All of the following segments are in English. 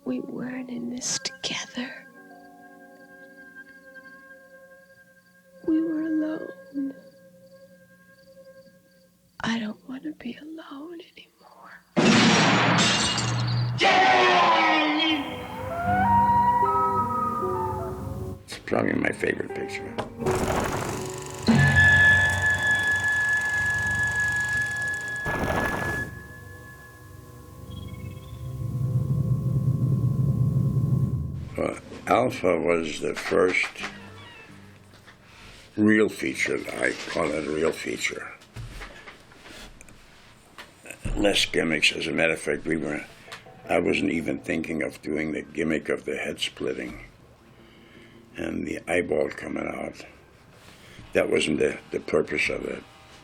We weren't in this together. We were alone. I don't want to be alone anymore. It's probably my favorite picture. Alpha was the first real feature. I call it a real feature. Less gimmicks. As a matter of fact, I wasn't even thinking of doing the gimmick of the head splitting and the eyeball coming out. That wasn't the purpose of the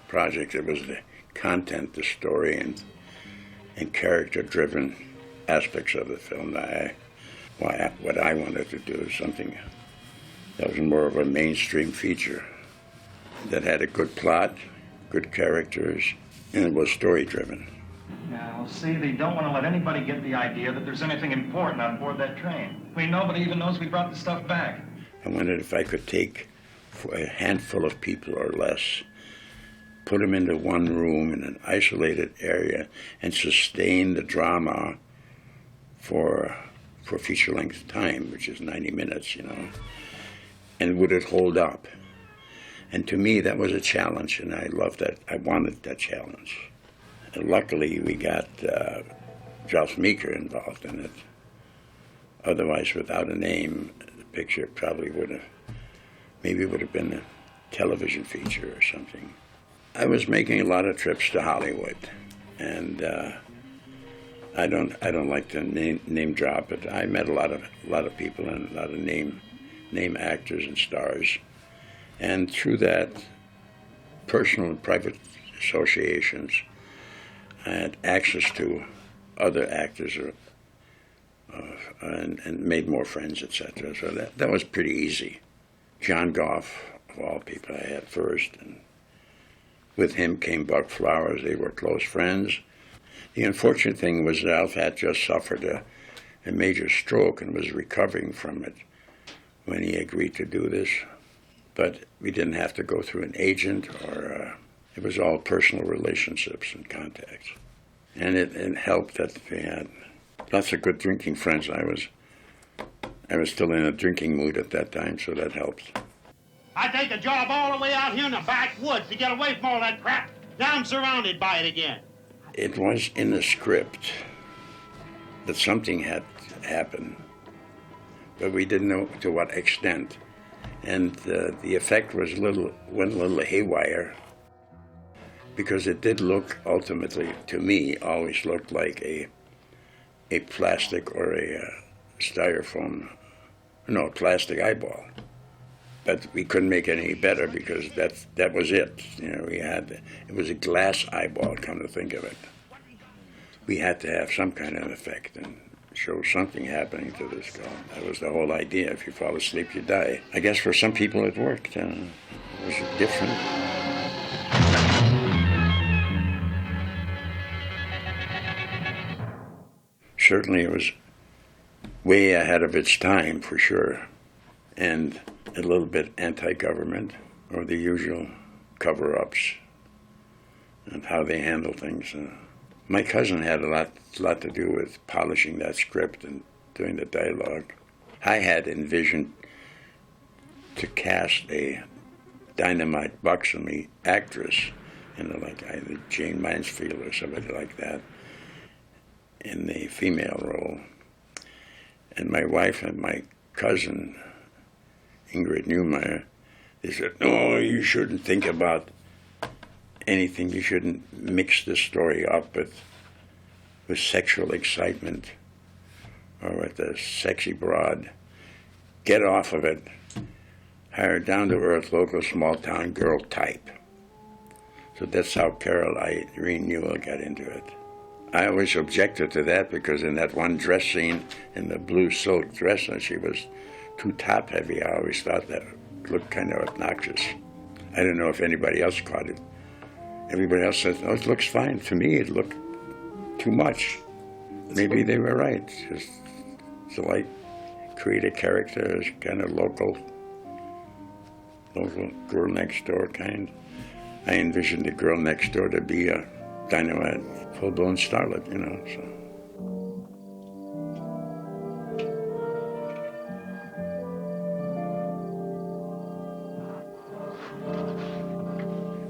project. It was the content, the story, and character-driven aspects of the film. What I wanted to do is something that was more of a mainstream feature that had a good plot, good characters, and it was story-driven. Now, see, they don't want to let anybody get the idea that there's anything important on board that train. I mean, nobody even knows we brought the stuff back. I wondered if I could take a handful of people or less, put them into one room in an isolated area, and sustain the drama for feature-length time, which is 90 minutes, you know. And would it hold up? And to me, that was a challenge, and I loved that. I wanted that challenge. And luckily, we got Josh Meeker involved in it. Otherwise, without a name, the picture probably would have been a television feature or something. I was making a lot of trips to Hollywood, and I don't like to name drop, but I met a lot of people and a lot of name actors and stars, and through that, personal and private associations, I had access to other actors and made more friends, etc. So that was pretty easy. John Goff, of all people, I had first, and with him came Buck Flowers. They were close friends. The unfortunate thing was that Alf had just suffered a major stroke and was recovering from it when he agreed to do this. But we didn't have to go through an agent, or it was all personal relationships and contacts. And it helped that we had lots of good drinking friends. I was still in a drinking mood at that time, so that helped. I take a job all the way out here in the backwoods to get away from all that crap. Now I'm surrounded by it again. It was in the script that something had happened, but we didn't know to what extent. And the effect went a little haywire, because it did look, ultimately, to me, always looked like a plastic or a plastic eyeball. But we couldn't make it any better because that was it. You know, it was a glass eyeball, come to think of it. We had to have some kind of effect and show something happening to this guy. That was the whole idea. If you fall asleep, you die. I guess for some people it worked. It was different. Certainly it was way ahead of its time, for sure, and a little bit anti-government, or the usual cover-ups and how they handle things. My cousin had a lot to do with polishing that script and doing the dialogue. I had envisioned to cast a dynamite, buxom actress, like either Jane Mansfield or somebody like that, in the female role. And my wife and my cousin, Ingrid Newmeyer, they said, no, you shouldn't think about anything. You shouldn't mix the story up with sexual excitement or with a sexy broad. Get off of it. Hire a down-to-earth, local, small-town girl type. So that's how Carol Irene Newell got into it. I always objected to that because in that one dress scene, in the blue silk dress, and she was too top-heavy. I always thought that looked kind of obnoxious. I didn't know if anybody else caught it. Everybody else says, "Oh, it looks fine." To me, it looked too much. Maybe they were right. Just to like create a character as kind of local girl next door kind. I envisioned the girl next door to be a dynamite, full-blown starlet, you know. So.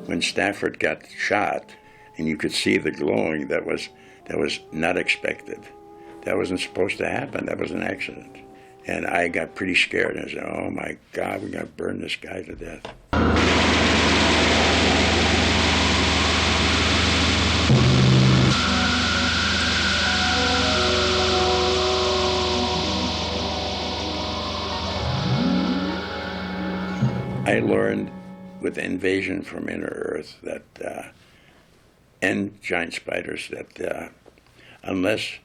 When Stafford got shot, and you could see the glowing, that was not expected. That wasn't supposed to happen. That was an accident. And I got pretty scared. I said, "Oh my God, we're gonna burn this guy to death." I learned with Invasion from Inner Earth that, and Giant Spiders, that unless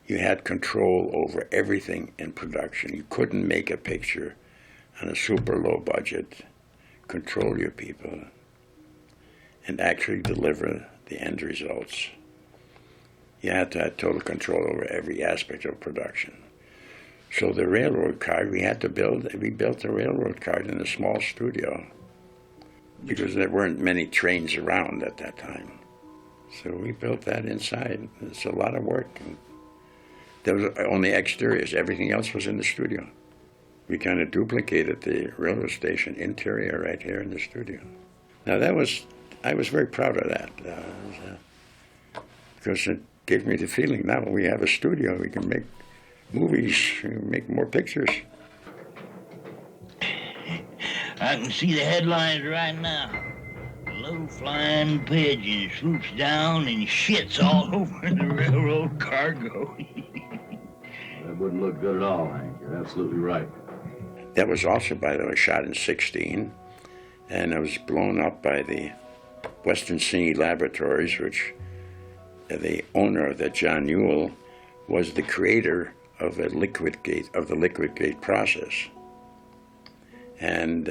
you had control over everything in production, you couldn't make a picture on a super low budget, control your people, and actually deliver the end results. You had to have total control over every aspect of production. So the railroad car, we built a railroad car in a small studio because there weren't many trains around at that time. So we built that inside. It's a lot of work. And there was only exteriors. Everything else was in the studio. We kind of duplicated the railroad station interior right here in the studio. Now I was very proud of that because it gave me the feeling now we have a studio, we can make movies, make more pictures. I can see the headlines right now. Low-flying pigeon swoops down and shits all over the railroad cargo. That wouldn't look good at all, Hank. You're absolutely right. That was also, by the way, shot in '16, and it was blown up by the Western Cine Laboratories, which the owner of that, John Newell, was the creator of the liquid gate process. And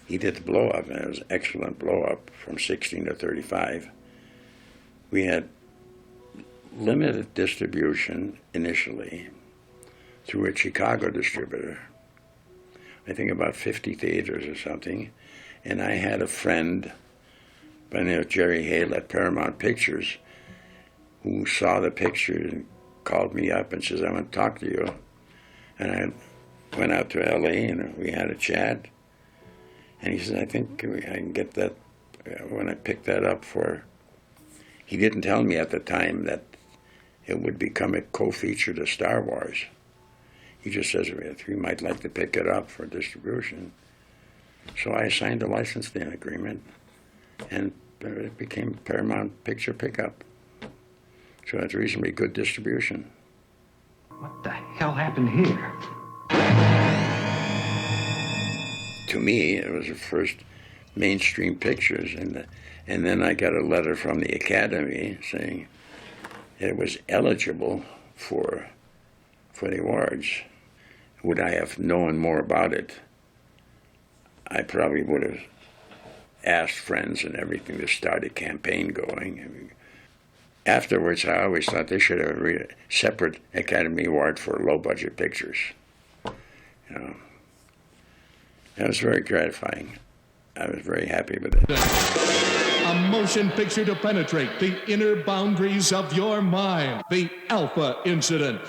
he did the blow-up, and it was an excellent blow-up from 16 to 35. We had limited distribution initially through a Chicago distributor, I think about 50 theaters or something, and I had a friend by the name of Jerry Hale at Paramount Pictures who saw the picture and called me up and says, "I want to talk to you." And I went out to LA and we had a chat. And he said, "I think I can get that when I picked that up for..." He didn't tell me at the time that it would become a co-feature to Star Wars. He just says, "We might like to pick it up for distribution." So I signed a licensing agreement, and it became Paramount Picture Pickup. So it's reasonably good distribution. What the hell happened here? To me, it was the first mainstream pictures, and then I got a letter from the Academy saying it was eligible for the awards. Would I have known more about it, I probably would have asked friends and everything to start a campaign going. Afterwards, I always thought they should have a separate Academy Award for low-budget pictures. You know, that was very gratifying. I was very happy with it. A motion picture to penetrate the inner boundaries of your mind. The Alpha Incident.